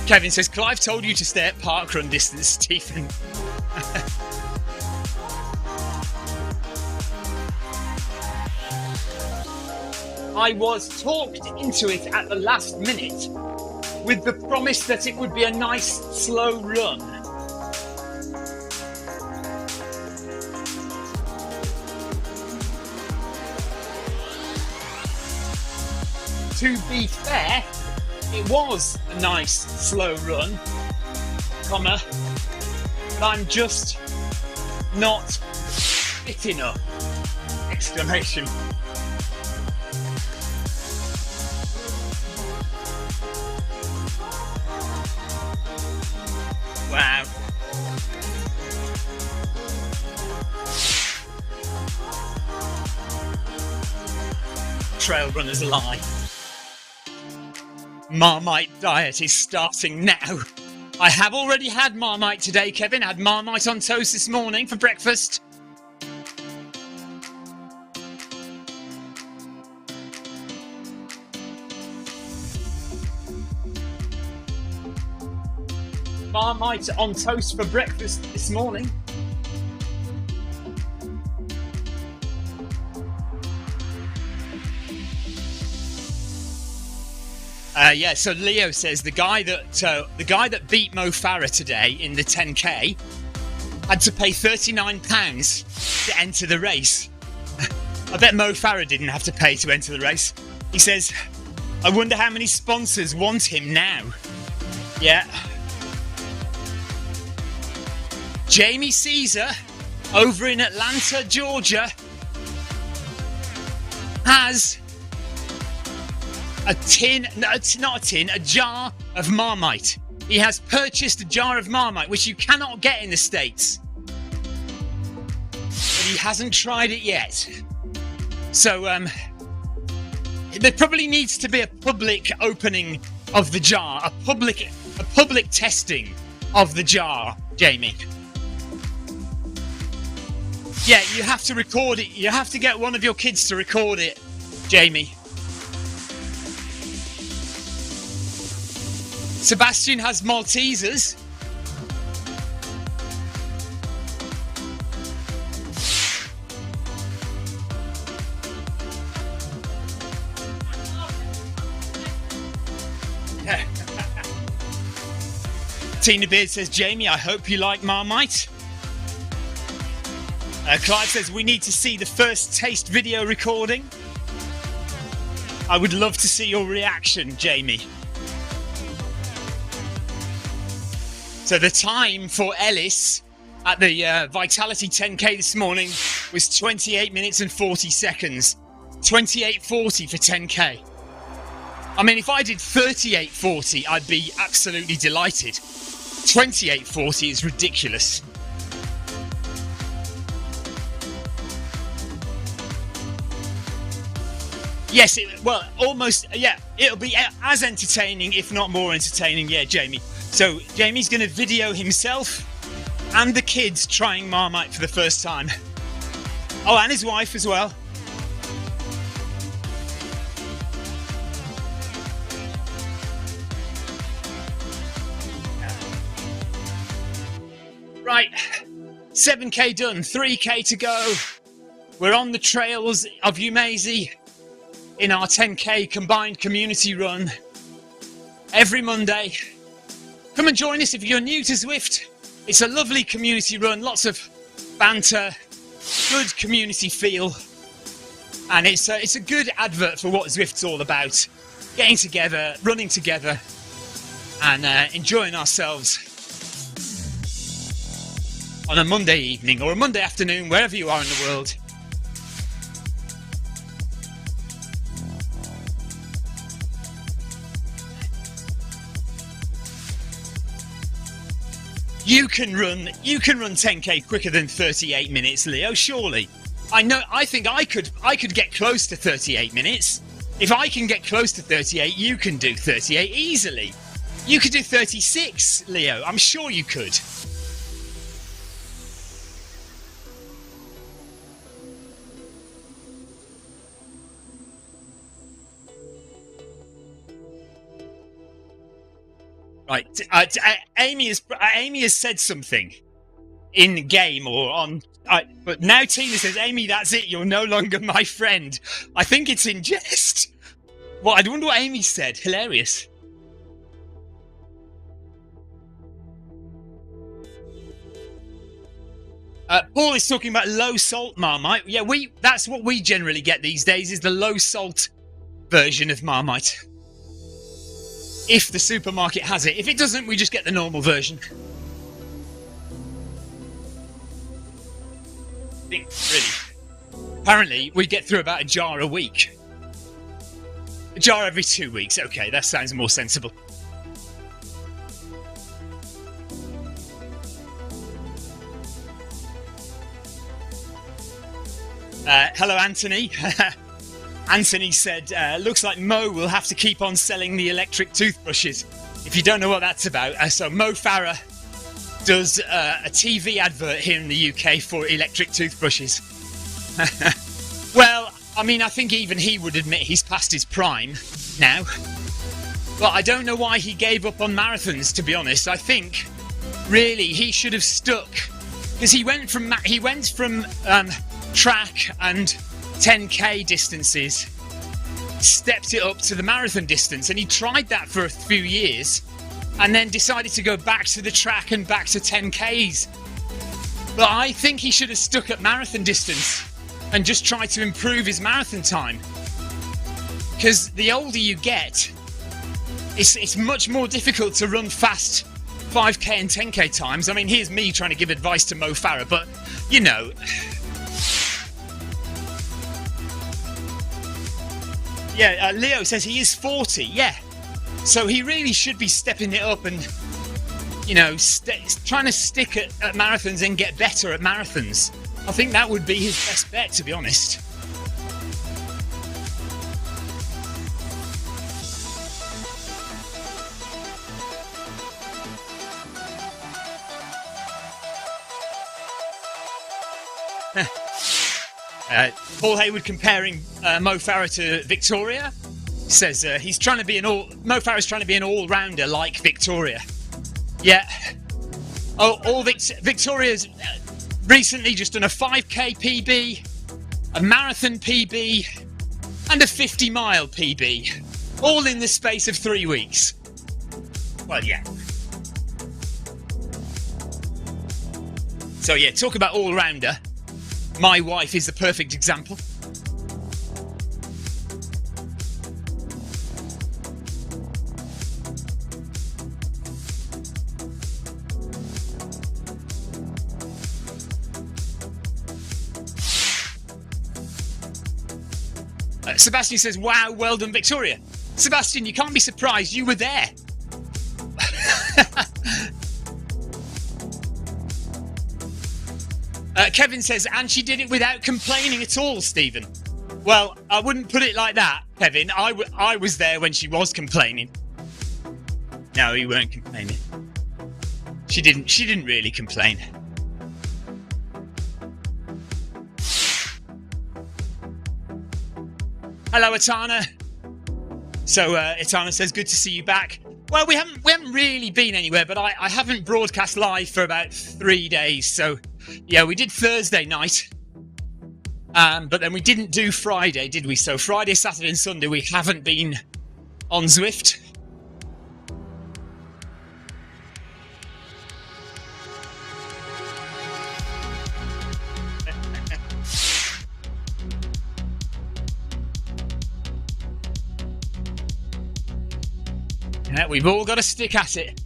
Kevin says, Clive told you to stay at parkrun distance, Stephen. I was talked into it at the last minute with the promise that it would be a nice slow run. To be fair, it was a nice slow run, but I'm just not fit enough! Exclamation. Wow. Trail runners lie. Marmite diet is starting now. I have already had Marmite today, Kevin. I had Marmite on toast this morning for breakfast. Marmite on toast for breakfast this morning. Yeah, so Leo says the guy that beat Mo Farah today in the 10K had to pay £39 to enter the race. I bet Mo Farah didn't have to pay to enter the race. He says, I wonder how many sponsors want him now. Yeah. Jamie Caesar over in Atlanta, Georgia has a jar of Marmite. He has purchased a jar of Marmite, which you cannot get in the States. But he hasn't tried it yet. So, there probably needs to be a public opening of the jar, a public testing of the jar, Jamie. Yeah, you have to record it. You have to get one of your kids to record it, Jamie. Sebastian has Maltesers. Tina Beard says, Jamie, I hope you like Marmite. Clive says, we need to see the first taste video recording. I would love to see your reaction, Jamie. So the time for Ellis at the Vitality 10K this morning was 28 minutes and 40 seconds. 28:40 for 10K. I mean, if I did 38:40, I'd be absolutely delighted. 28:40 is ridiculous. Yes, almost, yeah, it'll be as entertaining, if not more entertaining, yeah, Jamie. So, Jamie's going to video himself and the kids trying Marmite for the first time. Oh, and his wife as well. Right, 7K done, 3K to go. We're on the trails of Yumezi in our 10K combined community run every Monday. Come and join us if you're new to Zwift. It's a lovely community run, lots of banter, good community feel, and it's a good advert for what Zwift's all about. Getting together, running together, and enjoying ourselves on a Monday evening or a Monday afternoon, wherever you are in the world. You can run 10K quicker than 38 minutes, Leo, surely. I think I could get close to 38 minutes. If I can get close to 38, you can do 38 easily. You could do 36, Leo. I'm sure you could. Right, Amy has said something in game or on, but now Tina says, Amy, that's it. You're no longer my friend. I think it's in jest. Well, I wonder what Amy said. Hilarious. Paul is talking about low salt Marmite. Yeah, that's what we generally get these days, is the low salt version of Marmite. If the supermarket has it. If it doesn't, we just get the normal version. I think, really. Apparently, we get through about a jar a week. A jar every 2 weeks. Okay, that sounds more sensible. Hello, Anthony. Anthony said, looks like Mo will have to keep on selling the electric toothbrushes. If you don't know what that's about, so Mo Farah does a TV advert here in the UK for electric toothbrushes. Well, I mean, I think even he would admit he's past his prime now. But I don't know why he gave up on marathons, to be honest. I think, really, he should have stuck. Because he went from track and 10K distances, stepped it up to the marathon distance, and he tried that for a few years and then decided to go back to the track and back to 10Ks. But I think he should have stuck at marathon distance and just tried to improve his marathon time, because the older you get, it's much more difficult to run fast 5K and 10K times. I mean, here's me trying to give advice to Mo Farah, but you know. Yeah, Leo says he is 40, yeah. So he really should be stepping it up and, you know, trying to stick at marathons and get better at marathons. I think that would be his best bet, to be honest. Paul Hayward comparing Mo Farah to Victoria. Says he's trying to be Mo Farah's trying to be an all-rounder like Victoria. Yeah. Victoria's recently just done a 5k PB, a marathon PB, and a 50-mile PB, all in the space of 3 weeks. Well, yeah. So yeah, talk about all-rounder. My wife is the perfect example. Sebastian says, wow, well done, Victoria. Sebastian, you can't be surprised, you were there. Kevin says, and she did it without complaining at all, Stephen. Well, I wouldn't put it like that, Kevin. I was there when she was complaining. No, you weren't complaining. She didn't really complain. Hello, Etana. So Etana says, good to see you back. Well, we haven't really been anywhere, but I haven't broadcast live for about 3 days. So yeah, we did Thursday night, but then we didn't do Friday, did we? So Friday, Saturday and Sunday we haven't been on Zwift. Yeah, we've all got to stick at it.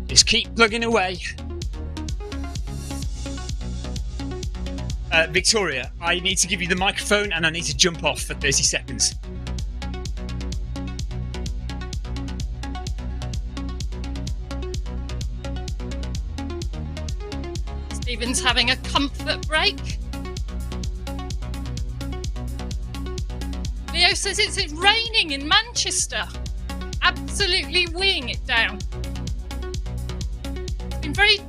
Just keep plugging away. Victoria, I need to give you the microphone and I need to jump off for 30 seconds. Stephen's having a comfort break. Leo says it's raining in Manchester. Absolutely weighing it down. It's been very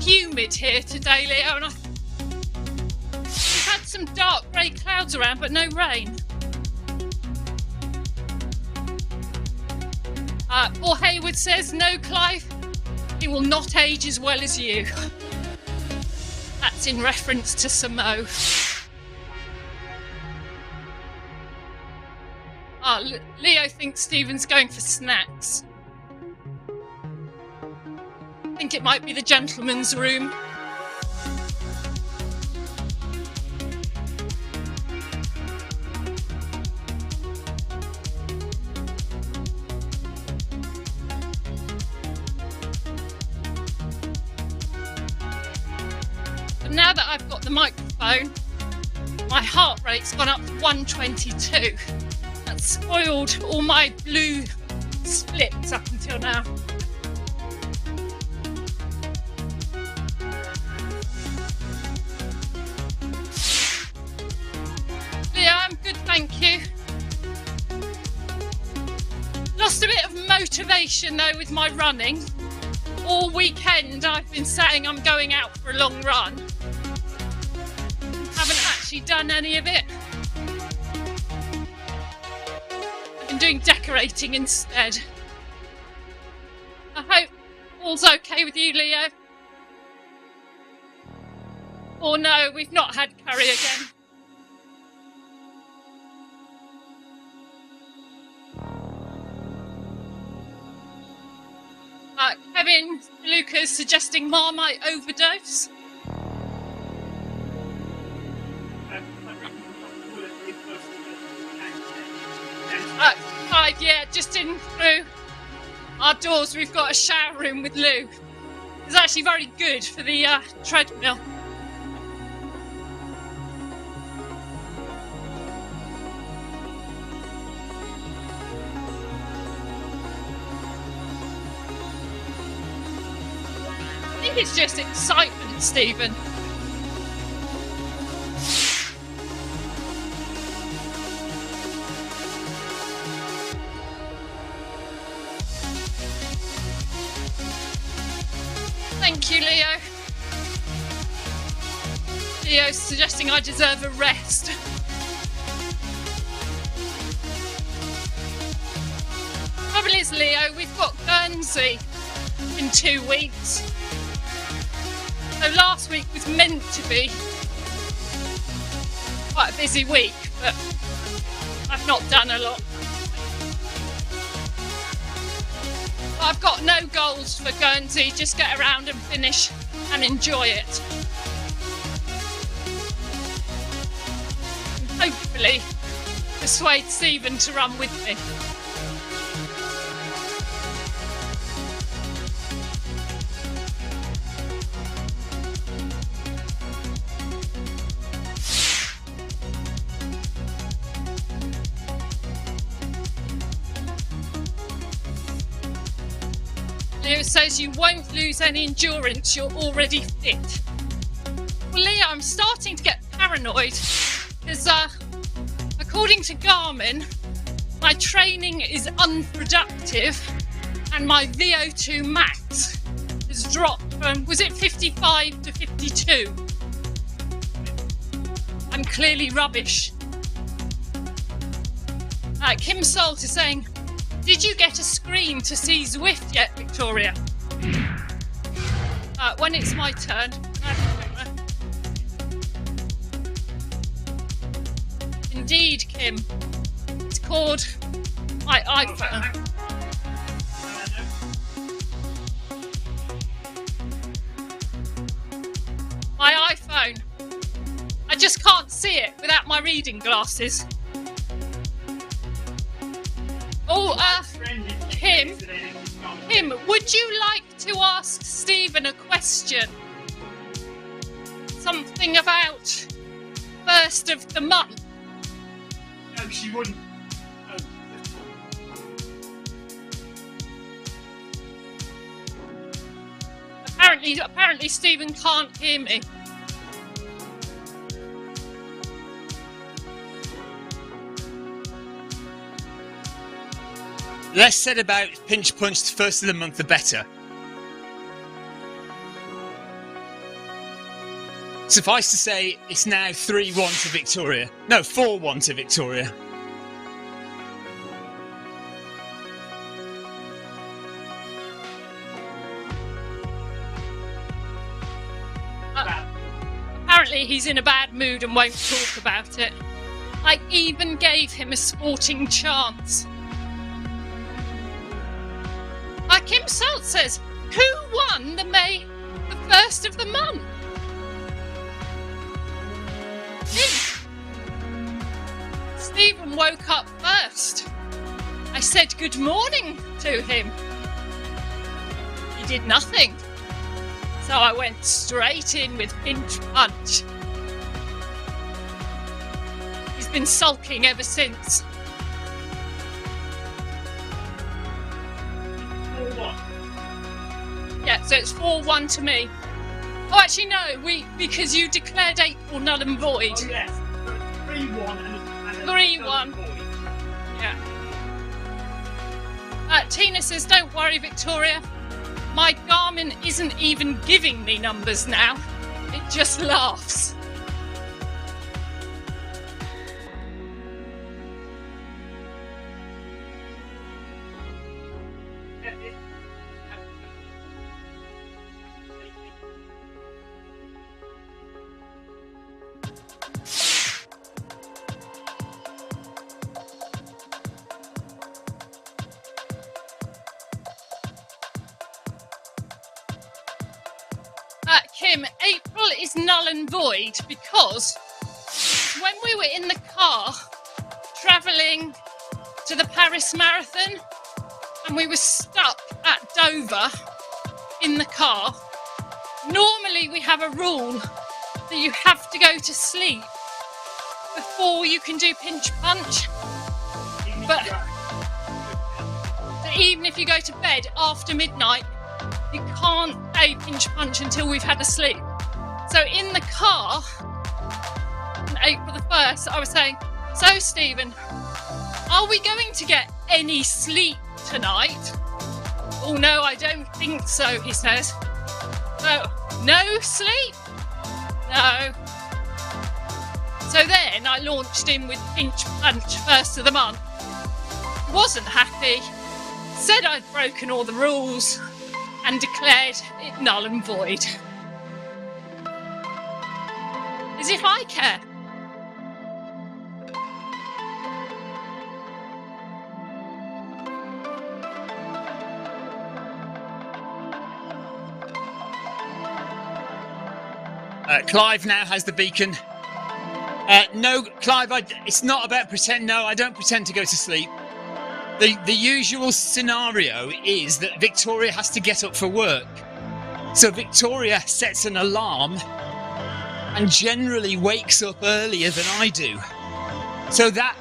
humid here today, Leo, and we've had some dark grey clouds around, but no rain. Paul Hayward says, no, Clive, he will not age as well as you. That's in reference to Samo. Leo thinks Stephen's going for snacks. I think it might be the gentleman's room. But now that I've got the microphone, my heart rate's gone up to 122. That's spoiled all my blue splits up until now. Yeah, I'm good, thank you. Lost a bit of motivation though with my running. All weekend I've been saying I'm going out for a long run. Haven't actually done any of it. Doing decorating instead. I hope all's okay with you, Leo. Oh no, we've not had curry again. Kevin Lucas suggesting Marmite overdose. Yeah, just in through our doors we've got a shower room with loo. It's actually very good for the treadmill. I think it's just excitement, Stephen. Thank you, Leo. Leo's suggesting I deserve a rest. Trouble is, Leo, we've got Guernsey in 2 weeks. So last week was meant to be quite a busy week, but I've not done a lot. But I've got no goals for Guernsey, just get around and finish and enjoy it. And hopefully persuade Stephen to run with me. Leo says you won't lose any endurance, you're already fit. Well, Leo, I'm starting to get paranoid because according to Garmin, my training is unproductive and my VO2 max has dropped from, was it 55 to 52? I'm clearly rubbish. Kim Salt is saying, did you get a screen to see Zwift yet, Victoria? When it's my turn. Indeed, Kim. It's called my iPhone. My iPhone. I just can't see it without my reading glasses. Oh, Kim, would you like to ask Stephen a question? Something about first of the month? No, she wouldn't. Apparently Stephen can't hear me. Less said about pinch punch the first of the month, the better. Suffice to say, it's now 3-1 to Victoria. No, 4-1 to Victoria. Apparently he's in a bad mood and won't talk about it. I even gave him a sporting chance. Kim Salt says, who won the first of the month? Stephen woke up first. I said good morning to him. He did nothing. So I went straight in with pinch punch. He's been sulking ever since. Yeah, so it's 4-1 to me. Oh, actually, no, because you declared April null and void. Oh, yes. 3-1 and 3-1. Yeah. Tina says, don't worry, Victoria. My Garmin isn't even giving me numbers now. It just laughs. Kim, April is null and void because when we were in the car travelling to the Paris Marathon and we were stuck at Dover in the car, normally we have a rule that you have to go to sleep before you can do pinch punch. But even if you go to bed after midnight, you can't a pinch punch until we've had a sleep. So in the car, on April the 1st, I was saying, so Stephen, are we going to get any sleep tonight? Oh no, I don't think so, he says. So, no sleep? No. So then I launched in with Pinch Punch first of the month. Wasn't happy, said I'd broken all the rules and declared it null and void. As if I care. Clive now has the beacon. No, Clive, it's not about pretend. No, I don't pretend to go to sleep. The usual scenario is that Victoria has to get up for work. So Victoria sets an alarm and generally wakes up earlier than I do. So that,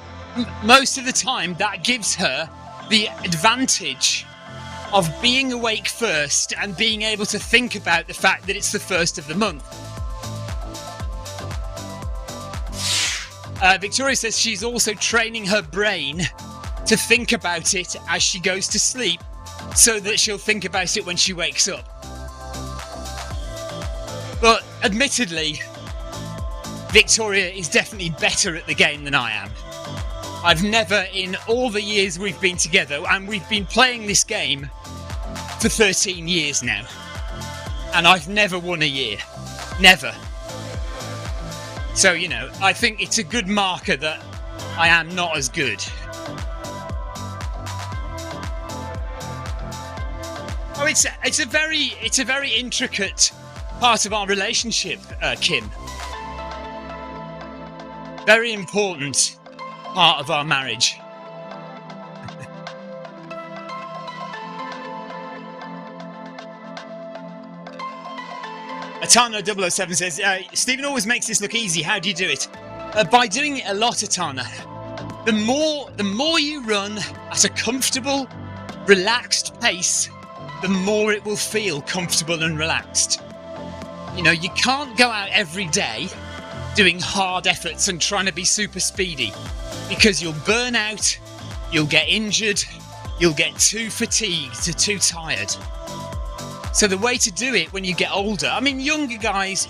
most of the time, that gives her the advantage of being awake first and being able to think about the fact that it's the first of the month. Victoria says she's also training her brain to think about it as she goes to sleep so that she'll think about it when she wakes up. But admittedly, Victoria is definitely better at the game than I am. I've never, in all the years we've been together, and we've been playing this game for 13 years now, and I've never won a year. Never. So, you know, I think it's a good marker that I am not as good. Oh, it's a very intricate part of our relationship, Kim. Very important part of our marriage. Atana 007 says, Stephen always makes this look easy. How do you do it? By doing it a lot, Atana. The more you run at a comfortable, relaxed pace, the more it will feel comfortable and relaxed. You know, you can't go out every day doing hard efforts and trying to be super speedy, because you'll burn out, you'll get injured, you'll get too fatigued, too tired. So the way to do it when you get older, I mean, younger guys,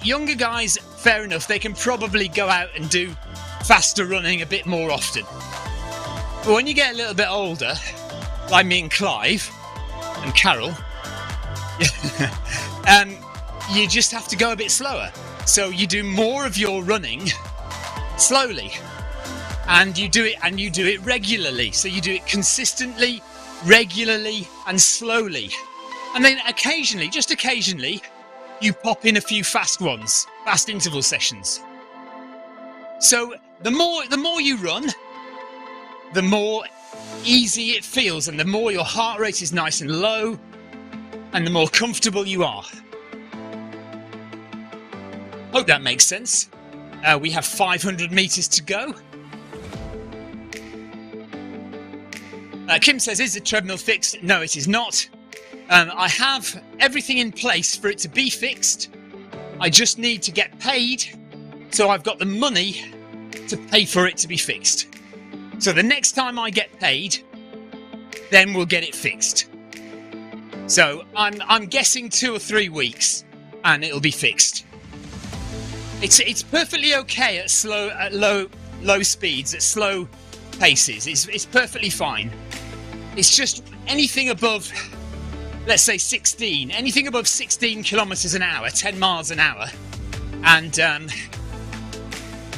fair enough, they can probably go out and do faster running a bit more often. But when you get a little bit older, like me and Clive and Carol, you just have to go a bit slower. So you do more of your running slowly, and you do it regularly. So you do it consistently, regularly, and slowly. And then occasionally, just occasionally, you pop in a few fast ones, fast interval sessions. So the more you run, the more easy it feels, and the more your heart rate is nice and low, and the more comfortable you are. Hope that makes sense. We have 500 meters to go. Kim says, is the treadmill fixed? No, it is not. I have everything in place for it to be fixed. I just need to get paid, so I've got the money to pay for it to be fixed. So the next time I get paid, then we'll get it fixed. So I'm guessing 2 or 3 weeks, and it'll be fixed. It's perfectly okay at low speeds, at slow paces. It's perfectly fine. It's just anything above, let's say 16, anything above 16 kilometres an hour, 10 miles an hour, and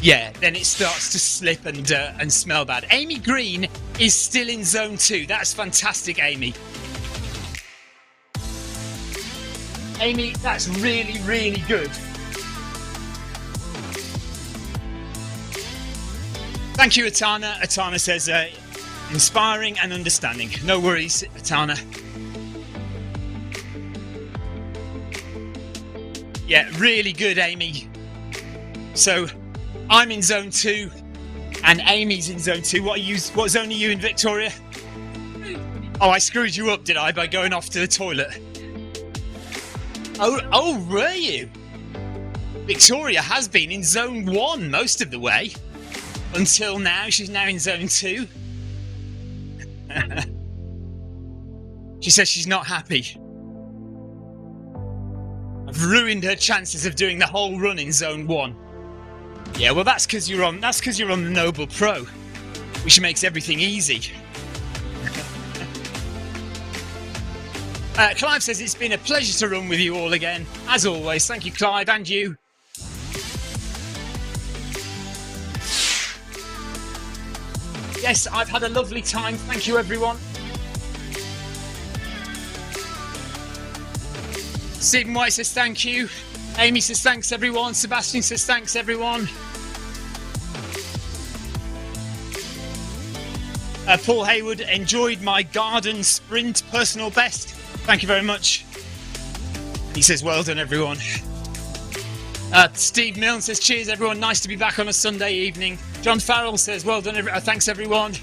yeah, then it starts to slip and smell bad. Amy Green is still in zone 2. That's fantastic, Amy. Amy, that's really, really good. Thank you, Atana. Atana says, inspiring and understanding. No worries, Atana. Yeah, really good, Amy. So, I'm in zone 2, and Amy's in zone 2. What zone are you in, Victoria? Oh, I screwed you up, did I, by going off to the toilet? Oh, were you? Victoria has been in zone 1 most of the way. Until now, she's now in zone 2. She says she's not happy. I've ruined her chances of doing the whole run in zone 1. Yeah, well, that's because you're on the Noble Pro, which makes everything easy. Clive says it's been a pleasure to run with you all again, as always. Thank you, Clive, and you. Yes, I've had a lovely time. Thank you, everyone. Stephen White says thank you. Amy says thanks, everyone. Sebastian says thanks, everyone. Paul Hayward, enjoyed my garden sprint personal best. Thank you very much. He says well done, everyone. Steve Milne says cheers, everyone. Nice to be back on a Sunday evening. John Farrell says well done, thanks, everyone.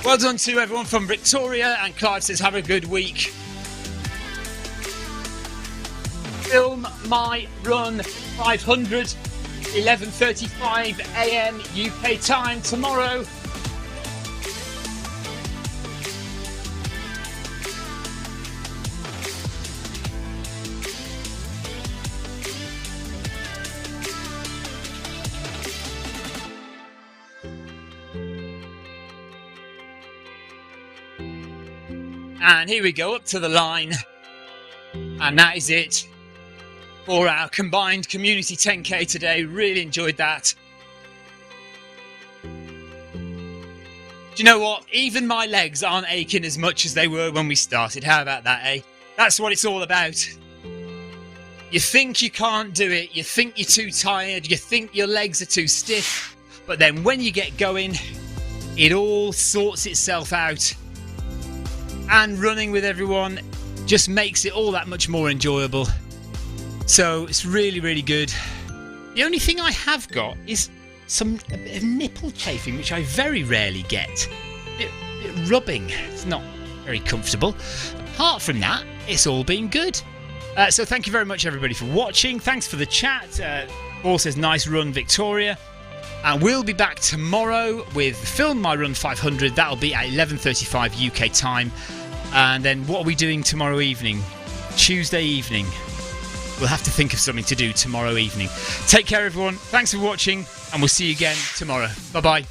Well done to everyone from Victoria. And Clive says have a good week. Film my run 500, 11:35 a.m. UK time tomorrow. And here we go, up to the line. And that is it for our combined community 10k today. Really enjoyed that. Do you know what? Even my legs aren't aching as much as they were when we started. How about that, eh? That's what it's all about. You think you can't do it. You think you're too tired. You think your legs are too stiff. But then when you get going, it all sorts itself out. And running with everyone just makes it all that much more enjoyable. So it's really, really good. The only thing I have got is a bit of nipple chafing, which I very rarely get. A bit rubbing. It's not very comfortable. Apart from that, it's all been good. So thank you very much, everybody, for watching. Thanks for the chat. Paul says nice run, Victoria. And we'll be back tomorrow with Film My Run 500. That'll be at 11:35 UK time. And then what are we doing tomorrow evening? Tuesday evening. We'll have to think of something to do tomorrow evening. Take care, everyone. Thanks for watching, and we'll see you again tomorrow. Bye-bye.